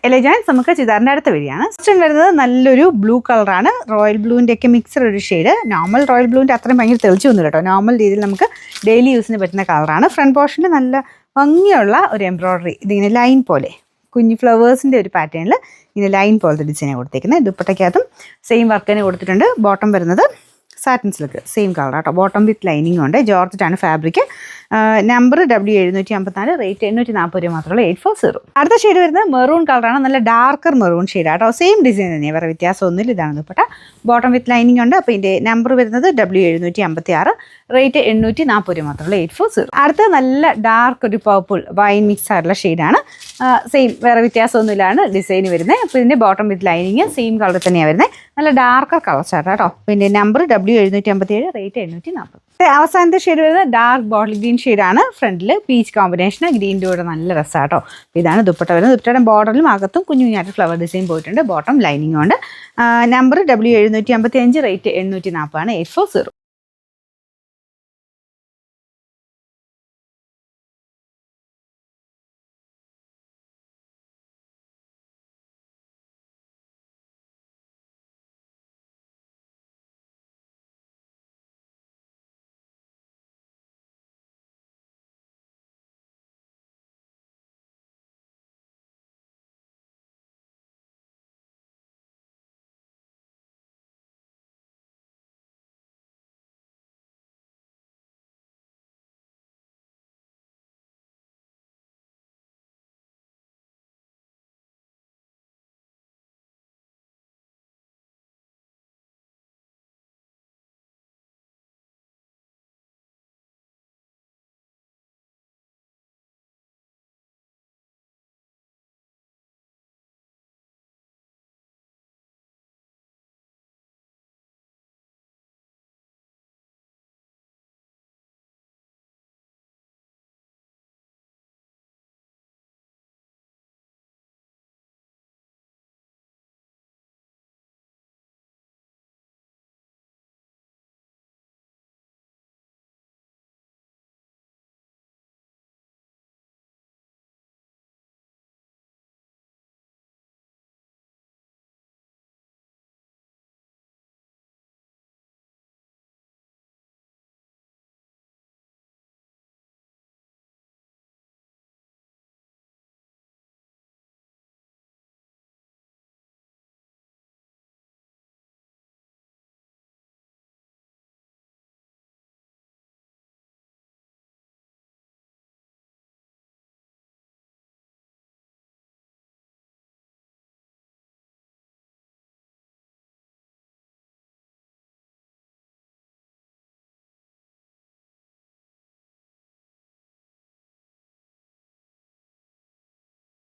Elegance നമുക്ക് ചുരിദാറിൻ്റെ അടുത്ത വരികയാണ്. ഫസ്റ്റ് വരുന്നത് നല്ലൊരു ബ്ലൂ കളറാണ്. റോയൽ ബ്ലൂവിൻ്റെ ഒക്കെ മിക്സഡ് ഒരു ഷെയ്ഡ്. നോർമൽ റോയൽ ബ്ലൂവിൻ്റെ അത്രയും ഭയങ്കര തെളിച്ചു വന്നില്ല കേട്ടോ. നോർമൽ രീതിയിൽ നമുക്ക് ഡെയിലി യൂസിന് പറ്റുന്ന കളറാണ്. ഫ്രണ്ട് പോർഷനിൽ നല്ല ഭംഗിയുള്ള ഒരു എംബ്രോയ്ഡറി, ഇതിങ്ങനെ ലൈൻ പോലെ കുഞ്ഞു ഫ്ലവേഴ്സിൻ്റെ ഒരു പാറ്റേണിൽ ഇങ്ങനെ ലൈൻ പോലത്തെ ഡിസൈനാണ് കൊടുത്തേക്കുന്നത്. ദുപ്പട്ടയ്ക്കകത്തും സെയിം വർക്ക് തന്നെ കൊടുത്തിട്ടുണ്ട്. ബോട്ടം വരുന്നത് സാറ്റിൻ സിൽക്ക് സെയിം കളർ കേട്ടോ. ബോട്ടം വിത്ത് ലൈനിങ് ഉണ്ട്. ജോർജറ്റാണ് ഫാബ്രിക്. നമ്പർ W754, റേറ്റ് 840 രൂപ മാത്രമേ 840. അടുത്ത ഷെയ്ഡ് വരുന്നത് മെറൂൺ കളറാണ്. നല്ല ഡാർക്കർ മെറൂൺ ഷെയ്ഡ് കേട്ടോ. സെയിം ഡിസൈൻ തന്നെയാണ്, വേറെ വ്യത്യാസമൊന്നുമില്ല. ഇതാണ് ദുപ്പട്ട. ബോട്ടം വിത്ത് ലൈനിങ് ഉണ്ട്. അപ്പോൾ ഇതിൻ്റെ നമ്പർ വരുന്നത് W756, റേറ്റ് 840 രൂപ മാത്രമേ 840. അടുത്ത നല്ല ഡാർക്ക് ഒരു പർപ്പിൾ വൈൻ മിക്സ് ആയിട്ടുള്ള ഷെയ്ഡാണ്. സെയിം, വേറെ വ്യത്യാസമൊന്നുമില്ലാണ് ഡിസൈൻ വരുന്നത്. അപ്പോൾ ഇതിൻ്റെ bottom with lining same colour തന്നെയാണ് വരുന്നത്. നല്ല ഡാർക്കർ കളർ ചാർട്ട് കേട്ടോ. പിന്നെ നമ്പർ W757, റേറ്റ് 840. അവസാനത്തെ ഷെയ്ഡ് വരുന്നത് ഡാർക്ക് ബോട്ടിൽ ഗ്രീൻ ഷെയ്ഡാണ്. ഫ്രണ്ടിൽ പീച്ച് കോമ്പിനേഷൻ, ഗ്രീൻ്റെ കൂടെ നല്ല രസമാണ് കേട്ടോ. ഇതാണ് ദുപ്പട്ട വരുന്നത്. ദുപ്പട്ടയുടെ ബോർഡറിലും അകത്തും കുഞ്ഞു കുഞ്ഞായിട്ട് ഫ്ലവർ ഡിസൈൻ പോയിട്ടുണ്ട്. ബോട്ടം ലൈനിങ് ഉണ്ട്. നമ്പർ W755, റേറ്റ് 840 ആണ് 840.